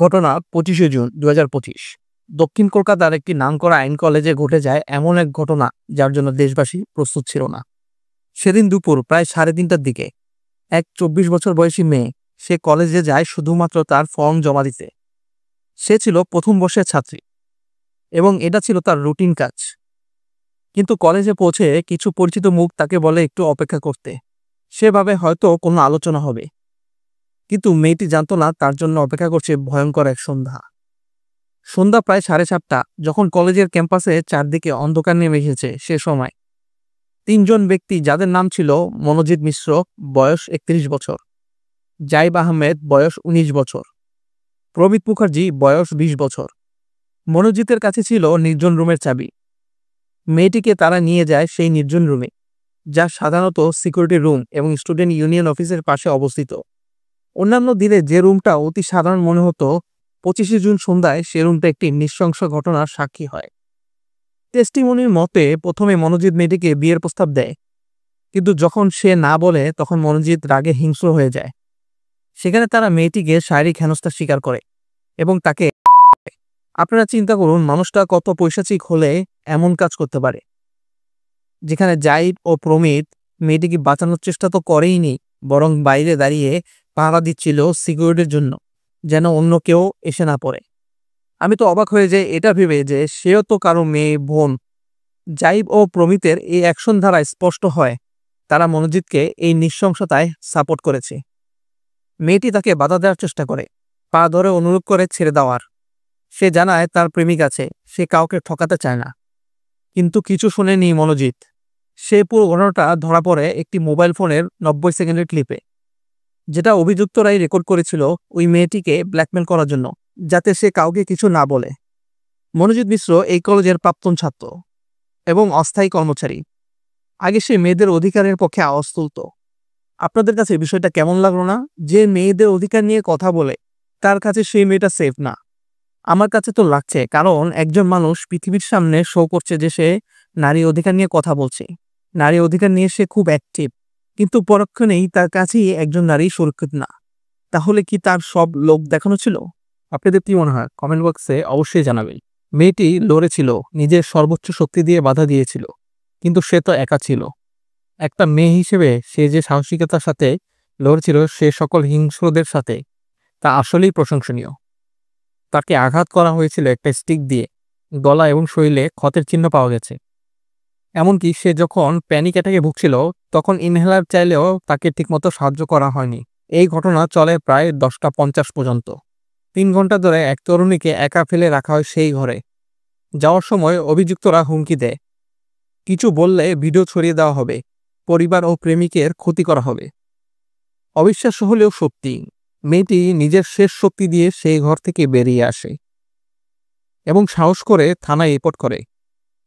ঘটনা 25শে জুন 2025। দক্ষিণ কলকাতার একটি নামকরা আইন কলেজে ঘটে যায় এমন এক ঘটনা যার জন্য দেশবাসী প্রস্তুত ছিল না। সেদিন দুপুর প্রায় 3:30টার দিকে এক 24 বছর বয়সী মেয়ে সে কলেজে যায় শুধুমাত্র তার ফর্ম জমা দিতে। সে ছিল প্রথম বর্ষের ছাত্রী এবং এটা ছিল তার রুটিন কাজ। কিন্তু কলেজে পৌঁছে কিছু পরিচিত মুখ তাকে বলে একটু অপেক্ষা করতে। সে ভাবে হয়তো কোনো আলোচনা হবে, কিন্তু মেয়েটি জানতো না তার জন্য অপেক্ষা করছে ভয়ঙ্কর এক সন্ধ্যা। সন্ধ্যা প্রায় 7:30, যখন কলেজের ক্যাম্পাসে চারদিকে অন্ধকার নেমে এসেছে। সে সময় 3জন ব্যক্তি, যাদের নাম ছিল মনোজিৎ মিশ্র, বয়স 31 বছর, জাইব আহমেদ, বয়স 19 বছর, প্রমিত মুখার্জি, বয়স 20 বছর। মনোজিতের কাছে ছিল নির্জন রুমের চাবি। মেয়েটিকে তারা নিয়ে যায় সেই নির্জন রুমে, যা সাধারণত সিকিউরিটি রুম এবং স্টুডেন্ট ইউনিয়ন অফিসের পাশে অবস্থিত। অন্যান্য দিনে যে রুমটা অতি সাধারণ মনে হতো, 25শে জুন সন্ধ্যায় সে রুমটা একটি নৃশংস ঘটনার সাক্ষী হয়। টেস্টিমনির মতে প্রথমে মনোজিৎ মেয়েটিকে বিয়ের প্রস্তাব দেয়, কিন্তু যখন সে না বলে তখন মনোজিৎ রাগে হিংস্র হয়ে যায়। সেখানে তারা মেয়েটিকে শারীরিক হেনস্থা স্বীকার করে এবং তাকে। আপনারা চিন্তা করুন, মানুষটা কত পৈশাচিক হলে এমন কাজ করতে পারে। যেখানে জাইদ ও প্রমিত মেয়েটিকে বাঁচানোর চেষ্টা তো করেইনি, বরং বাইরে দাঁড়িয়ে পাহারা দিচ্ছিল সিকিউরিটির জন্য, যেন অন্য কেউ এসে না পড়ে। আমি তো অবাক হয়ে যাই এটা ভেবে যে সেও তো কারো মেয়ে, বোন। জাইব ও প্রমিতের এই অ্যাকশন ধারা স্পষ্ট হয় তারা মনোজিৎকে এই নৃশংসতায় সাপোর্ট করেছে। মেয়েটি তাকে বাধা দেওয়ার চেষ্টা করে, পা ধরে অনুরোধ করে ছেড়ে দেওয়ার। সে জানায় তার প্রেমিক আছে, সে কাউকে ঠকাতে চায় না। কিন্তু কিছু শোনেনি মনোজিৎ। সে পুরো ঘটনাটা ধরা পড়ে একটি মোবাইল ফোনের 90 সেকেন্ডের ক্লিপে, যেটা অভিযুক্তরাই রেকর্ড করেছিল ওই মেয়েটিকে ব্ল্যাকমেল করার জন্য, যাতে সে কাউকে কিছু না বলে। মনোজিৎ মিশ্র এই কলেজের প্রাক্তন ছাত্র এবং অস্থায়ী কর্মচারী। আগে সে মেয়েদের অধিকারের পক্ষে আওয়াজ তুলত। আপনাদের কাছে বিষয়টা কেমন লাগলো না? যে মেয়েদের অধিকার নিয়ে কথা বলে তার কাছে সেই মেয়েটা সেফ না। আমার কাছে তো লাগছে, কারণ একজন মানুষ পৃথিবীর সামনে শো করছে যে সে নারী অধিকার নিয়ে কথা বলছে, নারী অধিকার নিয়ে সে খুব অ্যাক্টিভ, কিন্তু পরক্ষণেই তার কাছেই একজন নারী সুরক্ষিত না। তাহলে কি তার সব লোক দেখানো ছিল? আপনাদের কি মনে হয় কমেন্ট বক্সে অবশ্যই জানাবেন। মেয়েটি লড়েছিল, নিজের সর্বোচ্চ শক্তি দিয়ে বাধা দিয়েছিল, কিন্তু সে তো একা ছিল। একটা মেয়ে হিসেবে সে যে সাহসিকতার সাথে লড়েছিল সে সকল হিংস্রদের সাথে, তা আসলেই প্রশংসনীয়। তাকে আঘাত করা হয়েছিল একটা স্টিক দিয়ে, গলা এবং শরীরে ক্ষতের চিহ্ন পাওয়া গেছে। এমনকি সে যখন প্যানিক অ্যাটাকে ভুগছিল তখন ইনহেলার চাইলেও তাকে ঠিকমতো সাহায্য করা হয়নি। এই ঘটনা চলে প্রায় 10টা 50 পর্যন্ত। 3 ঘন্টা ধরে এক তরুণীকে একা ফেলে রাখা হয় সেই ঘরে। যাওয়ার সময় অভিযুক্তরা হুমকি দেয়, কিছু বললে ভিডিও ছড়িয়ে দেওয়া হবে, পরিবার ও প্রেমিকের ক্ষতি করা হবে। অবিশ্বাস্য হলেও সত্যি, মেয়েটি নিজের শেষ শক্তি দিয়ে সেই ঘর থেকে বেরিয়ে আসে এবং সাহস করে থানায় রিপোর্ট করে।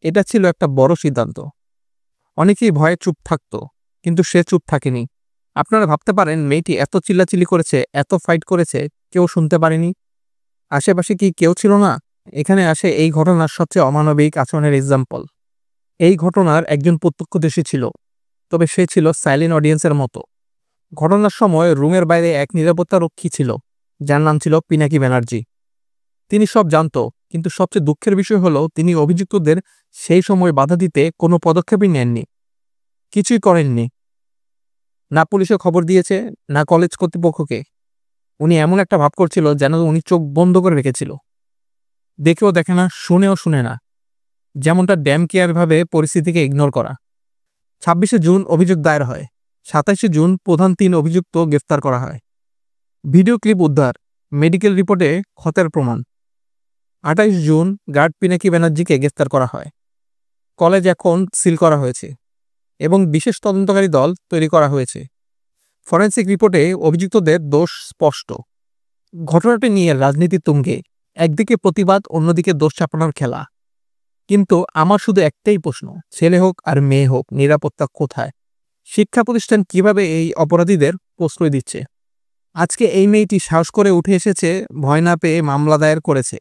এটা ছিল একটা বড় সিদ্ধান্ত। অনেকেই ভয়ে চুপ থাকত, কিন্তু সে চুপ থাকেনি। আপনারা ভাবতে পারেন মেয়েটি এত চিল্লাচিল্লি করেছে, এত ফাইট করেছে, কেউ শুনতে পারেনি? আশেপাশে কি কেউ ছিল না? এখানে আসে এই ঘটনার সবচেয়ে অমানবিক আচরণের এক্সাম্পল। এই ঘটনার একজন প্রত্যক্ষদর্শী ছিল, তবে সে ছিল সাইলেন্ট অডিয়েন্সের মতো। ঘটনার সময় রুমের বাইরে এক নিরাপত্তা রক্ষী ছিল, যার নাম ছিল পিনাকি ব্যানার্জি। তিনি সব জানত, কিন্তু সবচেয়ে দুঃখের বিষয় হলো তিনি অভিযুক্তদের সেই সময় বাধা দিতে কোনো পদক্ষেপই নেননি, কিছুই করেননি। না পুলিশে খবর দিয়েছে, না কলেজ কর্তৃপক্ষকে। উনি এমন একটা ভাব করছিল যেন উনি চোখ বন্ধ করে রেখেছিল, দেখেও দেখে না, শুনেও শুনে না, যেমনটা ড্যাম কেয়ার ভাবে পরিস্থিতিকে ইগনোর করা। 26শে জুন অভিযোগ দায়ের হয়। 27শে জুন প্রধান 3 অভিযুক্ত গ্রেফতার করা হয়। ভিডিও ক্লিপ উদ্ধার, মেডিকেল রিপোর্টে ক্ষতের প্রমাণ। 28 জুন গার্ড পিনাকি ব্যানার্জিকে গ্রেফতার করা হয়। কলেজ এখন সিল করা হয়েছে এবং বিশেষ তদন্তকারী দল তৈরি করা হয়েছে। ফরেন্সিক রিপোর্টে অভিযুক্তদের দোষ স্পষ্ট। ঘটনাটি নিয়ে রাজনীতি তুঙ্গে, একদিকে প্রতিবাদ, অন্যদিকে দোষ চাপানোর খেলা। কিন্তু আমার শুধু একটাই প্রশ্ন, ছেলে হোক আর মেয়ে হোক, নিরাপত্তা কোথায়? শিক্ষা প্রতিষ্ঠান কিভাবে এই অপরাধীদের প্রশ্রয় দিচ্ছে? আজকে এই মেয়েটি সাহস করে উঠে এসেছে, ভয় না পেয়ে মামলা দায়ের করেছে,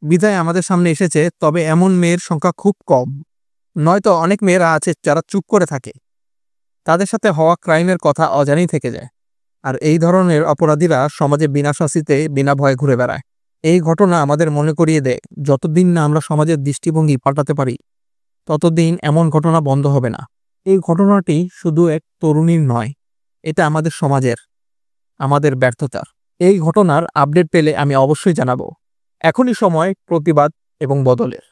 বিধায় আমাদের সামনে এসেছে। তবে এমন মেয়ের সংখ্যা খুব কম। নয়তো অনেক মেয়েরা আছে যারা চুপ করে থাকে, তাদের সাথে হওয়া ক্রাইমের কথা অজানাই থেকে যায়। আর এই ধরনের অপরাধীরা সমাজে বিনা শাস্তিতে, বিনা ভয়ে ঘুরে বেড়ায়। এই ঘটনা আমাদের মনে করিয়ে দেয়, যতদিন না আমরা সমাজের দৃষ্টিভঙ্গি পাল্টাতে পারি ততদিন এমন ঘটনা বন্ধ হবে না। এই ঘটনাটি শুধু এক তরুণীর নয়, এটা আমাদের সমাজের, আমাদের ব্যর্থতার। এই ঘটনার আপডেট পেলে আমি অবশ্যই জানাবো। এখনই সময় প্রতিবাদ এবং বদলের।